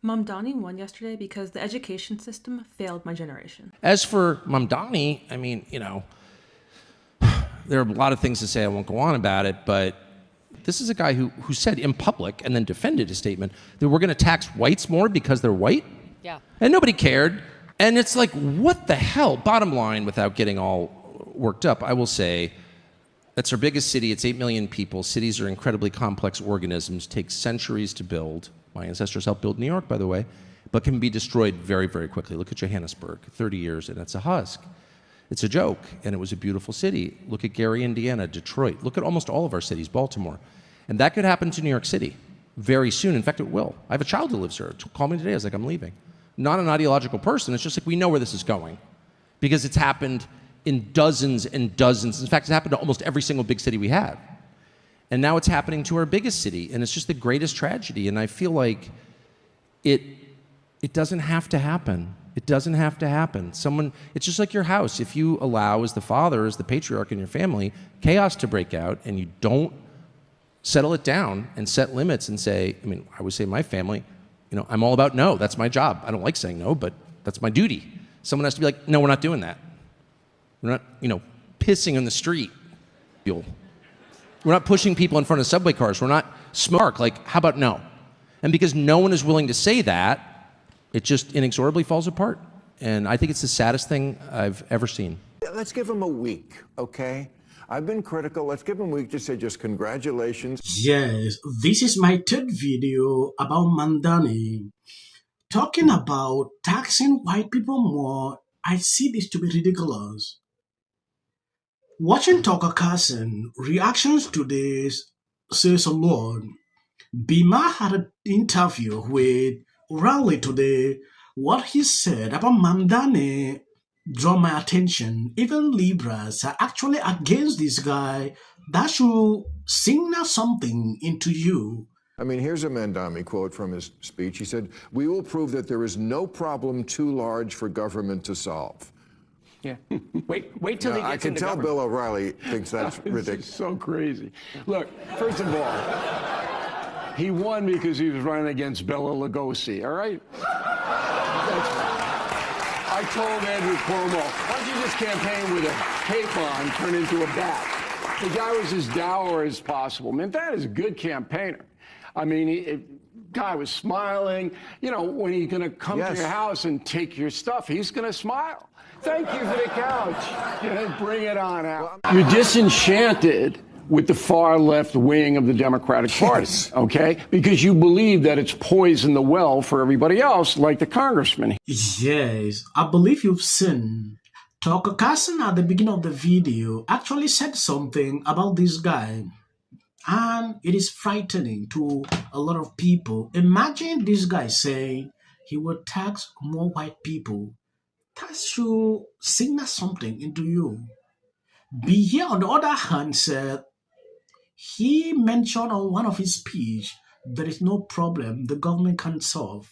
Mamdani won yesterday because the education system failed my generation. As for Mamdani, I mean, there are a lot of things to say. I won't go on about it, but this is a guy who said in public and then defended his statement that we're going to tax whites more because they're white. Yeah. And nobody cared. And it's like, what the hell? Bottom line, without getting all worked up, I will say that's our biggest city. It's 8 million people. Cities are incredibly complex organisms, take centuries to build. My ancestors helped build New York, by the way, but can be destroyed very, very quickly. Look at Johannesburg, 30 years, and it's a husk. It's a joke, and it was a beautiful city. Look at Gary, Indiana, Detroit. Look at almost all of our cities, Baltimore. And that could happen to New York City very soon. In fact, it will. I have a child who lives here. Called me today. I was like, I'm leaving. Not an ideological person. It's just like we know where this is going because it's happened in dozens and dozens. In fact, it's happened to almost every single big city we have. And now it's happening to our biggest city, and it's just the greatest tragedy. And I feel like it doesn't have to happen. It doesn't have to happen. It's just like your house. If you allow, as the father, as the patriarch in your family, chaos to break out, and you don't settle it down and set limits and say, I would say my family, I'm all about no. That's my job. I don't like saying no, but that's my duty. Someone has to be like, no, we're not doing that. We're not, pissing in the street. We're not pushing people in front of subway cars. We're not smart. Like, how about no? And because no one is willing to say that, it just inexorably falls apart. And I think it's the saddest thing I've ever seen. Let's give him a week, okay? I've been critical. Let's give him a week to say just congratulations. Yes, this is my third video about Mamdani. Talking about taxing white people more, I see this to be ridiculous. Watching Tucker Carlson reactions to this says a lot. Bill Maher had an interview with O'Reilly today. What he said about Mamdani draw my attention. Even liberals are actually against this guy. That should signal something into you. Here's a Mamdani quote from his speech. He said, "We will prove that there is no problem too large for government to solve." Yeah. Wait till he gets I can into tell government. Bill O'Reilly thinks that's ridiculous. This is so crazy. Look, first of all, he won because he was running against Bela Lugosi, all right? I told Andrew Cuomo, why don't you just campaign with a cape on, turn into a bat? The guy was as dour as possible. Man, that is a good campaigner. Guy was smiling. When he's going to come to your house and take your stuff, he's going to smile. Thank you for the couch. Bring it on out. You're disenchanted with the far left wing of the Democratic Party, okay? Because you believe that it's poisoned the well for everybody else, like the congressman. Yes, I believe you've seen. Tucker Carlson at the beginning of the video actually said something about this guy. And it is frightening to a lot of people. Imagine this guy saying he will tax more white people. That should signal something into you. Be here, on the other hand, said he mentioned on one of his speech there is no problem the government can solve.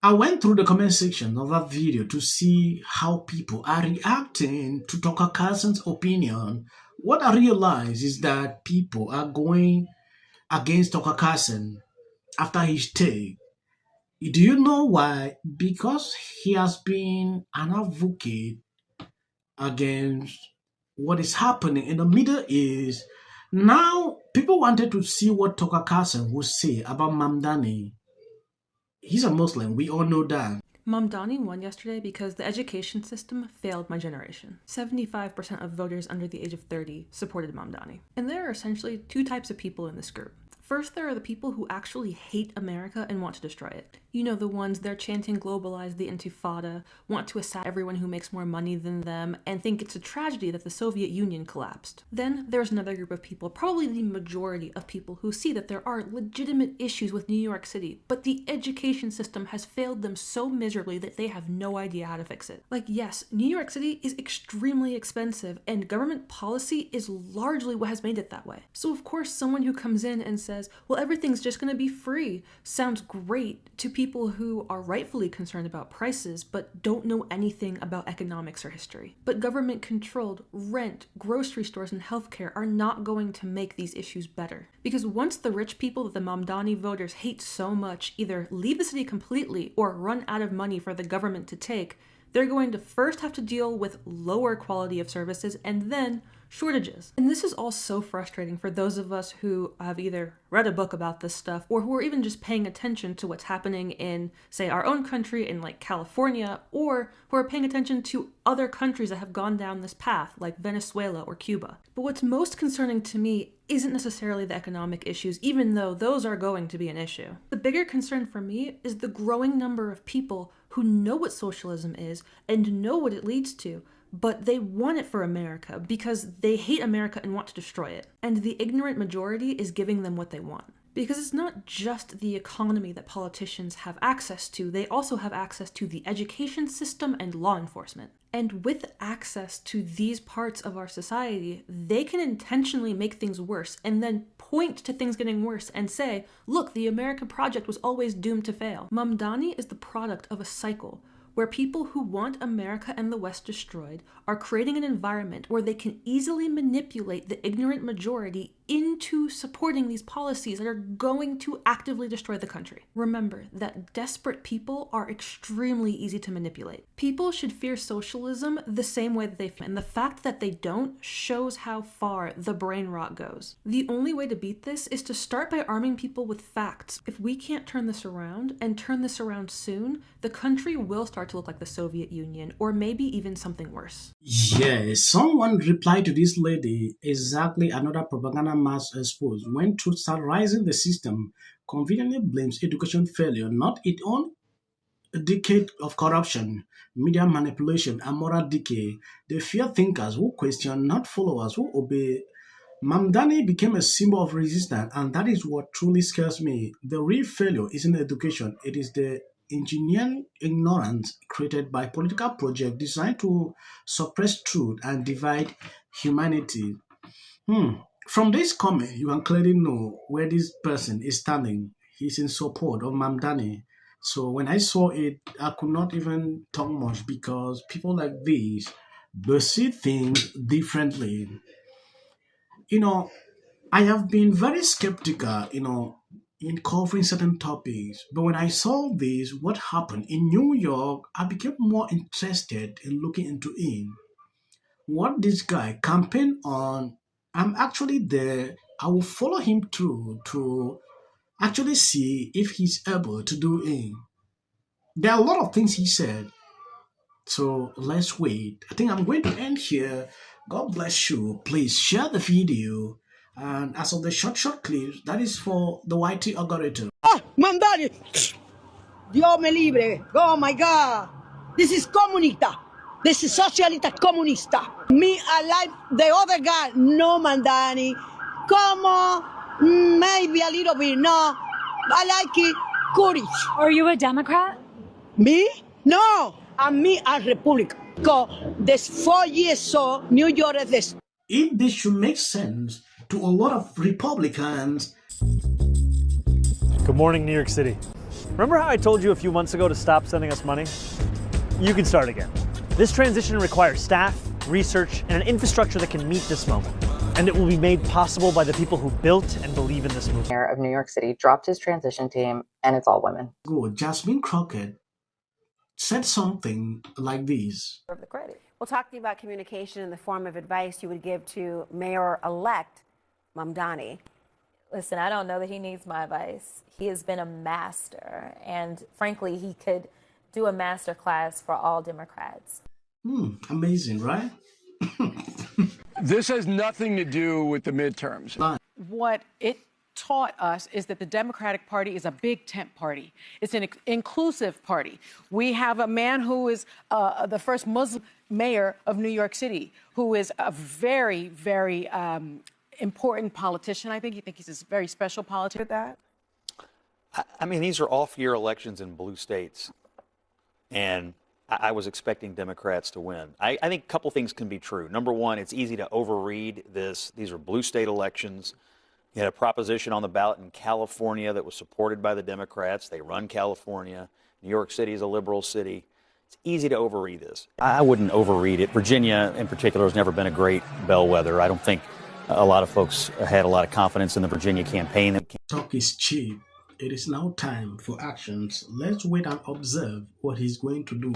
I went through the comment section of that video to see how people are reacting to Tucker Carlson's opinion. What I realized is that people are going against Tucker Carlson after his take. Do you know why? Because he has been an advocate against what is happening in the Middle East. Now, people wanted to see what Tucker Carlson would say about Mamdani. He's a Muslim, we all know that. Mamdani won yesterday because the education system failed my generation. 75% of voters under the age of 30 supported Mamdani. And there are essentially two types of people in this group. First, there are the people who actually hate America and want to destroy it. The ones they're chanting globalize the Intifada, want to assassinate everyone who makes more money than them, and think it's a tragedy that the Soviet Union collapsed. Then there's another group of people, probably the majority of people, who see that there are legitimate issues with New York City, but the education system has failed them so miserably that they have no idea how to fix it. Yes, New York City is extremely expensive, and government policy is largely what has made it that way. So of course, someone who comes in and says, says, well, everything's just going to be free, sounds great to people who are rightfully concerned about prices but don't know anything about economics or history. But government-controlled rent, grocery stores, and healthcare are not going to make these issues better. Because once the rich people that the Mamdani voters hate so much either leave the city completely or run out of money for the government to take, they're going to first have to deal with lower quality of services and then shortages. And this is all so frustrating for those of us who have either read a book about this stuff or who are even just paying attention to what's happening in, say, our own country in like California, or who are paying attention to other countries that have gone down this path like Venezuela or Cuba. But what's most concerning to me isn't necessarily the economic issues, even though those are going to be an issue. The bigger concern for me is the growing number of people who know what socialism is and know what it leads to, but they want it for America because they hate America and want to destroy it. And the ignorant majority is giving them what they want. Because it's not just the economy that politicians have access to, they also have access to the education system and law enforcement. And with access to these parts of our society, they can intentionally make things worse and then point to things getting worse and say, look, the American project was always doomed to fail. Mamdani is the product of a cycle where people who want America and the West destroyed are creating an environment where they can easily manipulate the ignorant majority into supporting these policies that are going to actively destroy the country. Remember that desperate people are extremely easy to manipulate. People should fear socialism the same way that they fear, and the fact that they don't shows how far the brain rot goes. The only way to beat this is to start by arming people with facts. If we can't turn this around, and turn this around soon, the country will start to look like the Soviet Union, or maybe even something worse. Yes, someone replied to this lady exactly another propaganda mass exposed. When truth starts rising, the system conveniently blames education failure, not its own decade of corruption, media manipulation, and moral decay. They fear thinkers who question, not followers who obey. Mamdani became a symbol of resistance, and that is what truly scares me. The real failure isn't education, it is the engineering ignorance created by political projects designed to suppress truth and divide humanity. From this comment, you can clearly know where this person is standing. He's in support of Mamdani. So when I saw it, I could not even talk much because people like this, they see things differently. I have been very skeptical, in covering certain topics. But when I saw this, what happened in New York, I became more interested in looking into it. What this guy campaigned on, I'm actually there. I will follow him through to actually see if he's able to do it. There are a lot of things he said. So let's wait. I think I'm going to end here. God bless you. Please share the video. And as of the short clips, that is for the YT algorithm. Mandare! Dios me libre! Oh my God! This is comunista. This is socialist comunista. Me, I like the other guy. No, Mamdani. Como? Maybe a little bit. No, I like it. Courage. Are you a Democrat? Me? No, I'm me a Republican. Because this 4 years so New York is this. If this should make sense to a lot of Republicans. Good morning, New York City. Remember how I told you a few months ago to stop sending us money? You can start again. This transition requires staff, research, and an infrastructure that can meet this moment. And it will be made possible by the people who built and believe in this movement. Mayor of New York City dropped his transition team, and it's all women. Good. Jasmine Crockett said something like this. The credit. Well, talking about communication in the form of advice you would give to Mayor-elect Mamdani. Listen, I don't know that he needs my advice. He has been a master, and frankly, he could do a master class for all Democrats. Amazing, right? This has nothing to do with the midterms. What it taught us is that the Democratic Party is a big tent party. It's an inclusive party. We have a man who is the first Muslim mayor of New York City, who is a very, very important politician. I think he's a very special politician. That. I mean, these are off-year elections in blue states, and I was expecting Democrats to win. I think a couple things can be true. Number one, it's easy to overread this. These are blue state elections. You had a proposition on the ballot in California that was supported by the Democrats. They run California. New York City is a liberal city. It's easy to overread this. I wouldn't overread it. Virginia, in particular, has never been a great bellwether. I don't think a lot of folks had a lot of confidence in the Virginia campaign. Talk is cheap. It is now time for actions. Let's wait and observe what he's going to do.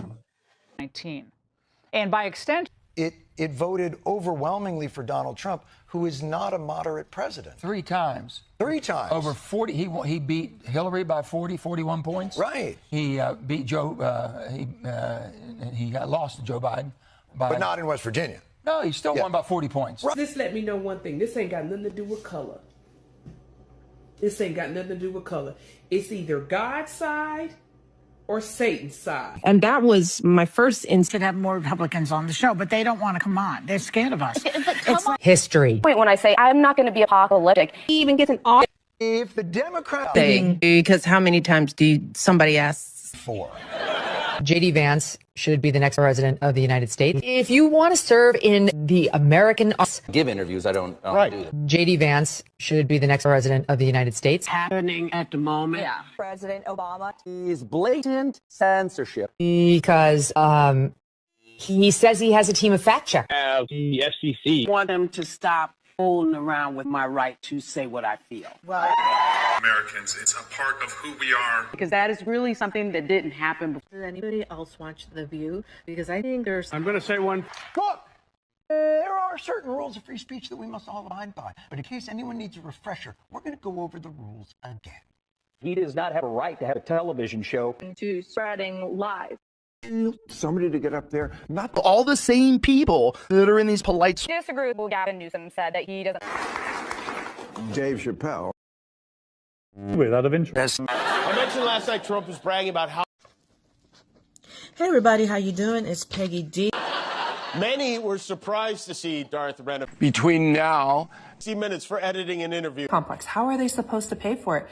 19. And by extension, it voted overwhelmingly for Donald Trump, who is not a moderate president. 3 times. 3 times. Over 40. He beat Hillary by 41 points. Right. He beat Joe. He got lost to Joe Biden. But not in West Virginia. No, he still won by 40 points. Right. This let me know one thing. This ain't got nothing to do with color. This ain't got nothing to do with color. It's either God's side or Satan's side. And that was my first instant. Have more Republicans on the show, but they don't want to come on. They're scared of us. It's history. Wait, when I say I'm not going to be apocalyptic, he even gets an off. If the Democrats... Because how many times do somebody asks? 4. J.D. Vance should be the next president of the United States. If you want to serve in the American... Give interviews, I don't do that. J.D. Vance should be the next president of the United States. Happening at the moment. Yeah. President Obama. Is blatant censorship. Because he says he has a team of fact checkers. The FCC want them to stop fooling around with my right to say what I feel. Well, Americans, it's a part of who we are. Because that is really something that didn't happen before. Does anybody else watch The View? Because I think there's... I'm going to say one. Look, there are certain rules of free speech that we must all abide by. But in case anyone needs a refresher, we're going to go over the rules again. He does not have a right to have a television show. To spreading lies. Somebody to get up there, not all the same people that are in these polite... disagree with what Gavin Newsom said that he doesn't... Dave Chappelle. Without of interest. I mentioned last night Trump was bragging about how... Hey everybody, how you doing? It's Peggy D. Many were surprised to see Darth Renner... Between now... 60 minutes for editing an interview. Complex. How are they supposed to pay for it?